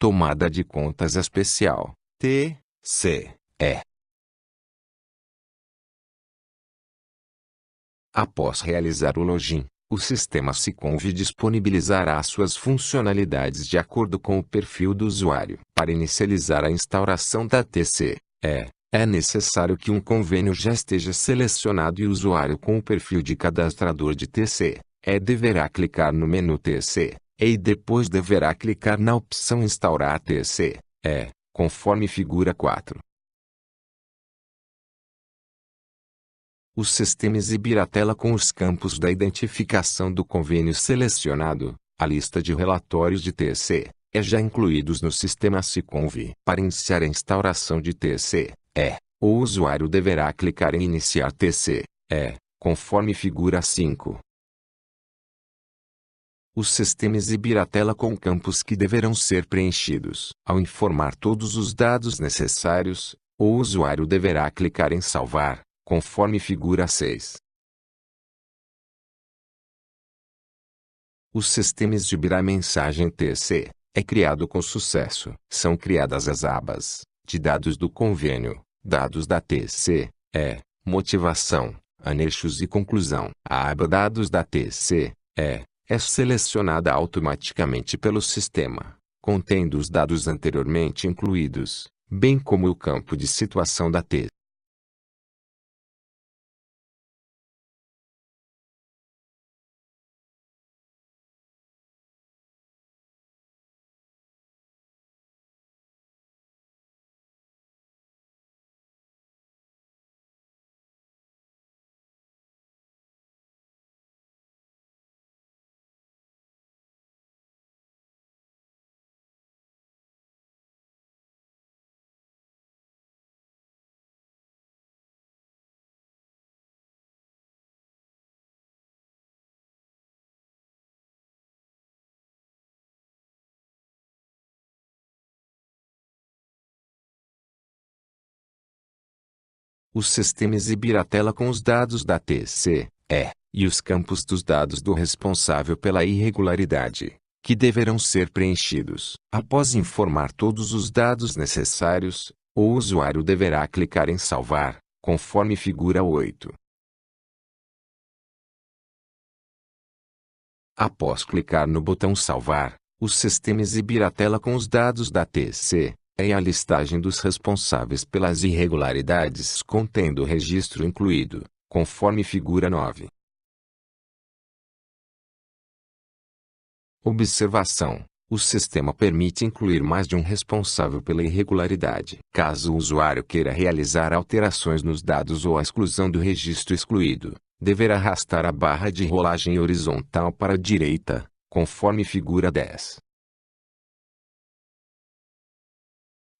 Tomada de contas especial, TCE. Após realizar o login, o sistema SICONV disponibilizará suas funcionalidades de acordo com o perfil do usuário. Para inicializar a instauração da TCE, é necessário que um convênio já esteja selecionado e o usuário com o perfil de cadastrador de TCE deverá clicar no menu TCE e depois deverá clicar na opção Instaurar TCE, conforme figura 4. O sistema exibirá a tela com os campos da identificação do convênio selecionado, a lista de relatórios de TCE, já incluídos no sistema SICONV. Para iniciar a instauração de TCE, o usuário deverá clicar em Iniciar TCE, conforme figura 5. O sistema exibirá a tela com campos que deverão ser preenchidos. Ao informar todos os dados necessários, o usuário deverá clicar em Salvar, conforme figura 6. O sistema exibirá a mensagem TCE criado com sucesso. São criadas as abas de dados do convênio, dados da TCE, motivação, anexos e conclusão. A aba Dados da TCE é selecionada automaticamente pelo sistema, contendo os dados anteriormente incluídos, bem como o campo de situação da TCE. O sistema exibirá a tela com os dados da TCE, e os campos dos dados do responsável pela irregularidade, que deverão ser preenchidos. Após informar todos os dados necessários, o usuário deverá clicar em Salvar, conforme figura 8. Após clicar no botão Salvar, o sistema exibirá a tela com os dados da TCE, e a listagem dos responsáveis pelas irregularidades contendo o registro incluído, conforme figura 9. Observação: o sistema permite incluir mais de um responsável pela irregularidade. Caso o usuário queira realizar alterações nos dados ou a exclusão do registro excluído, deverá arrastar a barra de rolagem horizontal para a direita, conforme figura 10.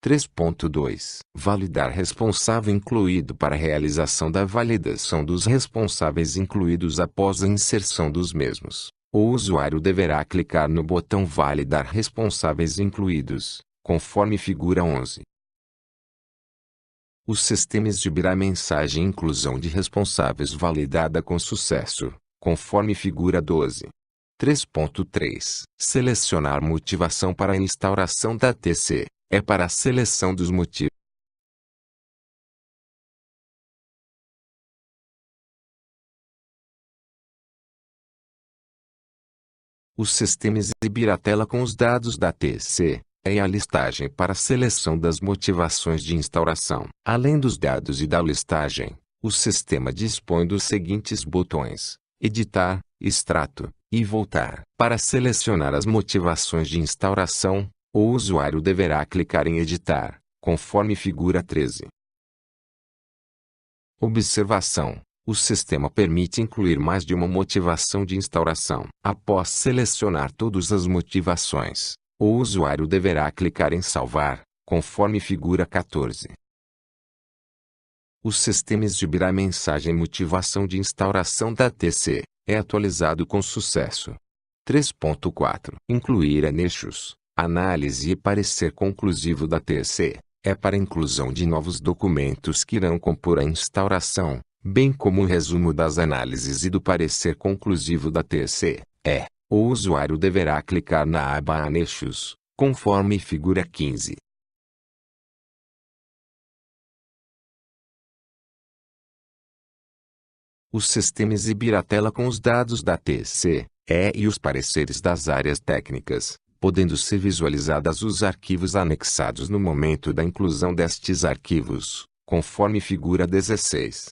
3.2 Validar responsável incluído. Para a realização da validação dos responsáveis incluídos após a inserção dos mesmos, o usuário deverá clicar no botão Validar responsáveis incluídos, conforme figura 11. O sistema exibirá a mensagem Inclusão de responsáveis validada com sucesso, conforme figura 12. 3.3 Selecionar motivação para a instauração da TCE. Para a seleção dos motivos. O sistema exibirá a tela com os dados da TCE, e a listagem para a seleção das motivações de instauração. Além dos dados e da listagem, o sistema dispõe dos seguintes botões: Editar, Extrato e Voltar. Para selecionar as motivações de instauração, o usuário deverá clicar em Editar, conforme figura 13. Observação: o sistema permite incluir mais de uma motivação de instauração. Após selecionar todas as motivações, o usuário deverá clicar em Salvar, conforme figura 14. O sistema exibirá a mensagem Motivação de instauração da TCE, atualizado com sucesso. 3.4 Incluir anexos, análise e parecer conclusivo da TCE, para a inclusão de novos documentos que irão compor a instauração, bem como o resumo das análises e do parecer conclusivo da TCE. O usuário deverá clicar na aba Anexos, conforme figura 15. O sistema exibirá a tela com os dados da TCE e os pareceres das áreas técnicas, podendo ser visualizados os arquivos anexados no momento da inclusão destes arquivos, conforme figura 16.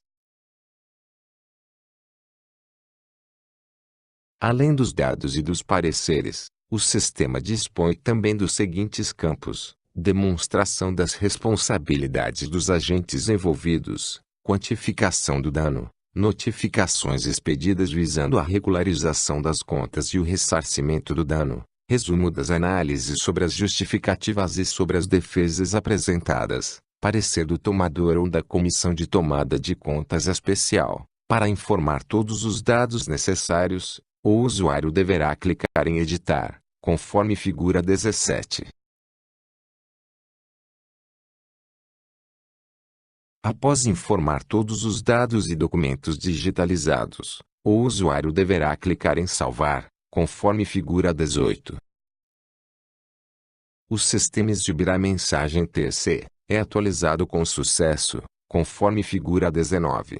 Além dos dados e dos pareceres, o sistema dispõe também dos seguintes campos: demonstração das responsabilidades dos agentes envolvidos, quantificação do dano, notificações expedidas visando a regularização das contas e o ressarcimento do dano, resumo das análises sobre as justificativas e sobre as defesas apresentadas, parecer do tomador ou da comissão de tomada de contas especial. Para informar todos os dados necessários, o usuário deverá clicar em editar, conforme figura 17. Após informar todos os dados e documentos digitalizados, o usuário deverá clicar em salvar, conforme figura 18. O sistema exibirá a mensagem TCE é atualizado com sucesso, conforme figura 19.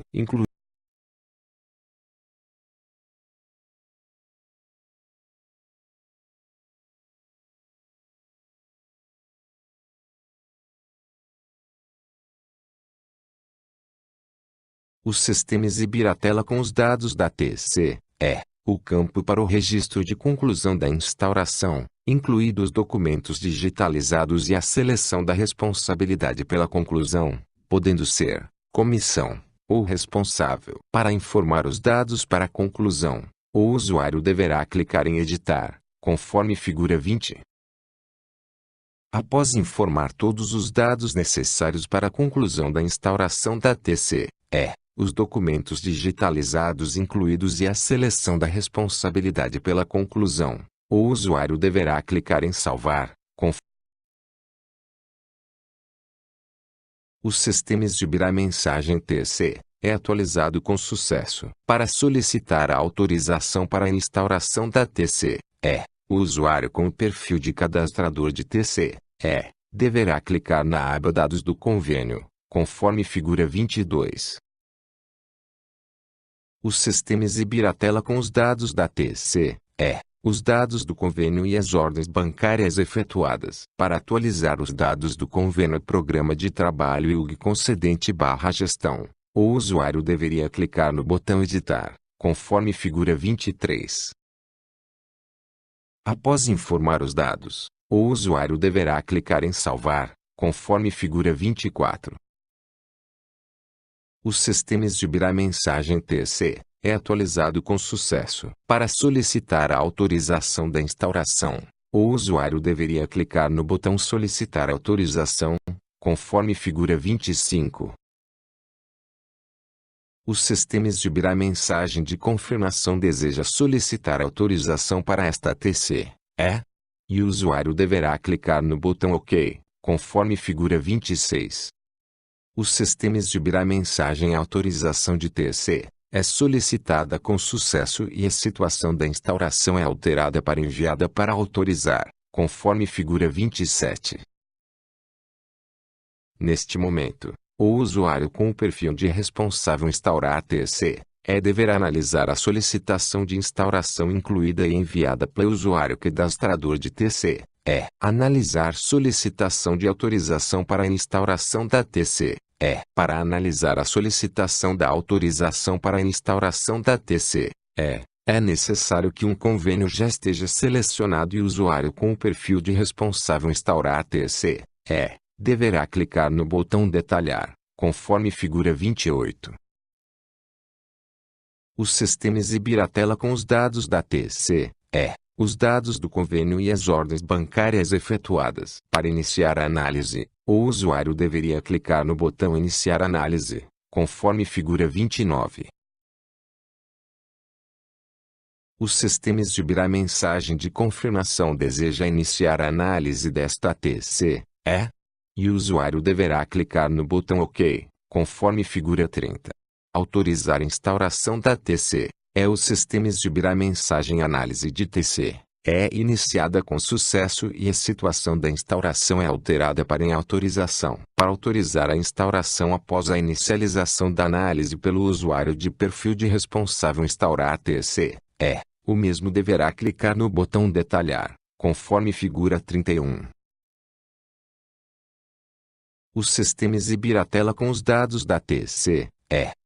O sistema exibirá a tela com os dados da TCE, o campo para o registro de conclusão da instauração, incluídos os documentos digitalizados e a seleção da responsabilidade pela conclusão, podendo ser comissão ou responsável. Para informar os dados para a conclusão, o usuário deverá clicar em editar, conforme figura 20. Após informar todos os dados necessários para a conclusão da instauração da TCE, os documentos digitalizados incluídos e a seleção da responsabilidade pela conclusão, o usuário deverá clicar em salvar, o sistema exibirá a mensagem TCE é atualizado com sucesso. Para solicitar a autorização para a instauração da TCE, o usuário com o perfil de cadastrador de TCE, deverá clicar na aba Dados do convênio, conforme figura 22. O sistema exibirá a tela com os dados da TCE, os dados do convênio e as ordens bancárias efetuadas. Para atualizar os dados do convênio Programa de Trabalho e UG concedente/gestão, o usuário deveria clicar no botão Editar, conforme figura 23. Após informar os dados, o usuário deverá clicar em Salvar, conforme figura 24. O sistema exibirá a mensagem TCE é atualizado com sucesso. Para solicitar a autorização da instauração, o usuário deveria clicar no botão Solicitar autorização, conforme figura 25. O sistema exibirá a mensagem de confirmação deseja solicitar autorização para esta TCE, e o usuário deverá clicar no botão OK, conforme figura 26. O sistema exibirá a mensagem autorização de TCE é solicitada com sucesso e a situação da instauração é alterada para enviada para autorizar, conforme figura 27. Neste momento, o usuário com o perfil de responsável instaurar a TCE deverá analisar a solicitação de instauração incluída e enviada pelo usuário cadastrador de TCE. Analisar solicitação de autorização para a instauração da TCE. Para analisar a solicitação da autorização para a instauração da TCE, é necessário que um convênio já esteja selecionado e o usuário com o perfil de responsável instaurar a TCE, deverá clicar no botão Detalhar, conforme figura 28. O sistema exibirá a tela com os dados da TCE, os dados do convênio e as ordens bancárias efetuadas. Para iniciar a análise, o usuário deveria clicar no botão Iniciar análise, conforme figura 29. O sistema exibirá a mensagem de confirmação deseja iniciar a análise desta TCE, e o usuário deverá clicar no botão OK, conforme figura 30. Autorizar a instauração da TCE, o sistema exibirá a mensagem Análise de TCE é iniciada com sucesso e a situação da instauração é alterada para em autorização. Para autorizar a instauração após a inicialização da análise pelo usuário de perfil de responsável instaurar TC, o mesmo deverá clicar no botão Detalhar, conforme figura 31. O sistema exibirá a tela com os dados da TC,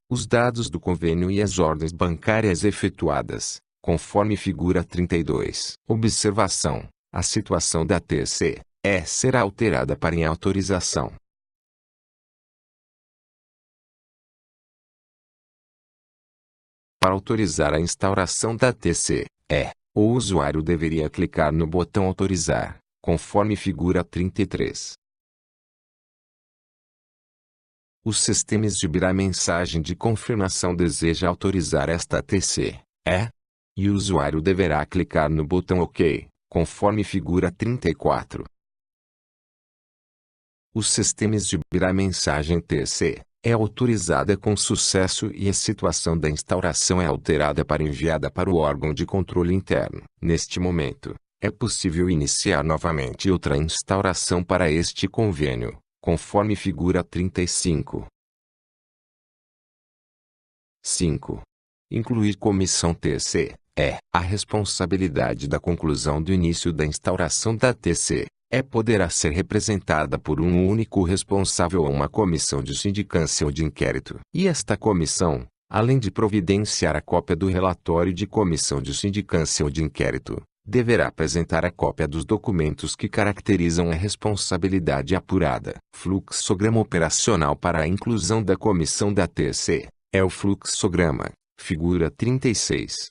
os dados do convênio e as ordens bancárias efetuadas, conforme figura 32. Observação: a situação da TC, será alterada para em autorização. Para autorizar a instauração da TC, o usuário deveria clicar no botão Autorizar, conforme figura 33. O sistema exibirá mensagem de confirmação deseja autorizar esta TC, e o usuário deverá clicar no botão OK, conforme figura 34. O sistema exibirá mensagem TC, autorizada com sucesso e a situação da instauração é alterada para enviada para o órgão de controle interno. Neste momento, é possível iniciar novamente outra instauração para este convênio, conforme figura 35. 5. Incluir comissão TC, a responsabilidade da conclusão do início da instauração da TC, poderá ser representada por um único responsável ou uma comissão de sindicância ou de inquérito. E esta comissão, além de providenciar a cópia do relatório de comissão de sindicância ou de inquérito, deverá apresentar a cópia dos documentos que caracterizam a responsabilidade apurada. Fluxograma operacional para a inclusão da comissão da TC, o fluxograma, figura 36.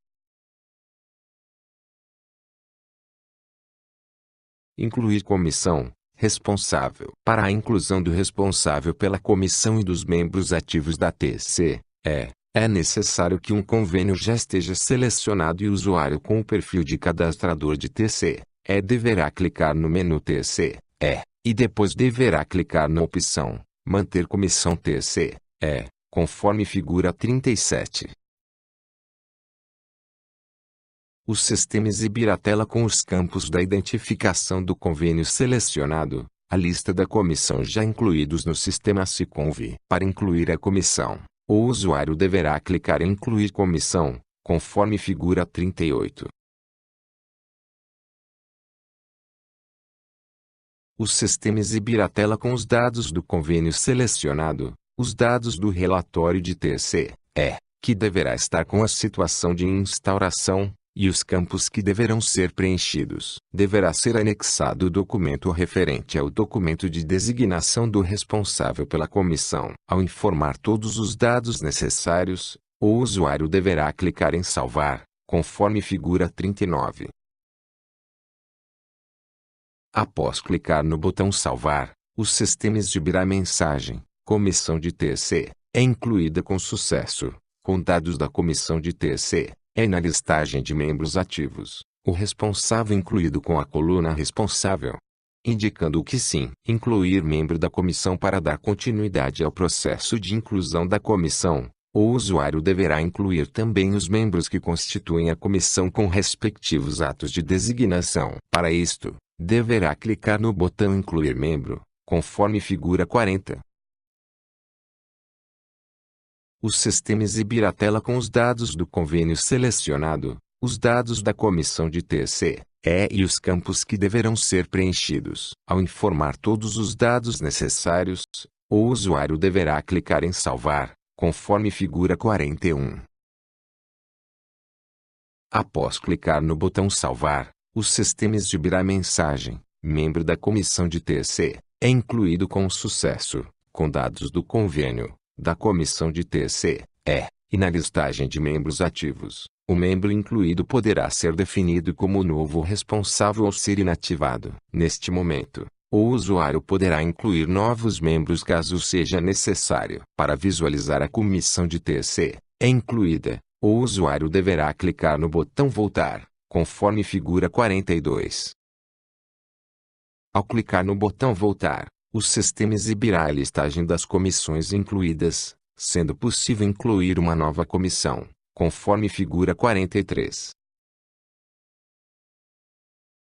Incluir comissão responsável. Para a inclusão do responsável pela comissão e dos membros ativos da TC, é necessário que um convênio já esteja selecionado e o usuário com o perfil de cadastrador de TC, deverá clicar no menu TC, e depois deverá clicar na opção Manter comissão TC, conforme figura 37. O sistema exibirá a tela com os campos da identificação do convênio selecionado, a lista da comissão já incluídos no sistema SICONV. Para incluir a comissão, o usuário deverá clicar em Incluir comissão, conforme figura 38. O sistema exibirá a tela com os dados do convênio selecionado, os dados do relatório de TC, que deverá estar com a situação de instauração, e os campos que deverão ser preenchidos. Deverá ser anexado o documento referente ao documento de designação do responsável pela comissão. Ao informar todos os dados necessários, o usuário deverá clicar em Salvar, conforme figura 39. Após clicar no botão Salvar, o sistema exibirá a mensagem: Comissão de TC, incluída com sucesso, com dados da comissão de TC. Na listagem de membros ativos, o responsável incluído com a coluna responsável, indicando que sim. Incluir membro da comissão. Para dar continuidade ao processo de inclusão da comissão, o usuário deverá incluir também os membros que constituem a comissão com respectivos atos de designação. Para isto, deverá clicar no botão Incluir membro, conforme figura 40. O sistema exibirá a tela com os dados do convênio selecionado, os dados da comissão de TC, e os campos que deverão ser preenchidos. Ao informar todos os dados necessários, o usuário deverá clicar em Salvar, conforme figura 41. Após clicar no botão Salvar, o sistema exibirá a mensagem: Membro da comissão de TC, incluído com sucesso, com dados do convênio da comissão de TC, e na listagem de membros ativos, o membro incluído poderá ser definido como novo responsável ou ser inativado. Neste momento, o usuário poderá incluir novos membros caso seja necessário. Para visualizar a comissão de TC, incluída, o usuário deverá clicar no botão Voltar, conforme figura 42. Ao clicar no botão Voltar, o sistema exibirá a listagem das comissões incluídas, sendo possível incluir uma nova comissão, conforme figura 43.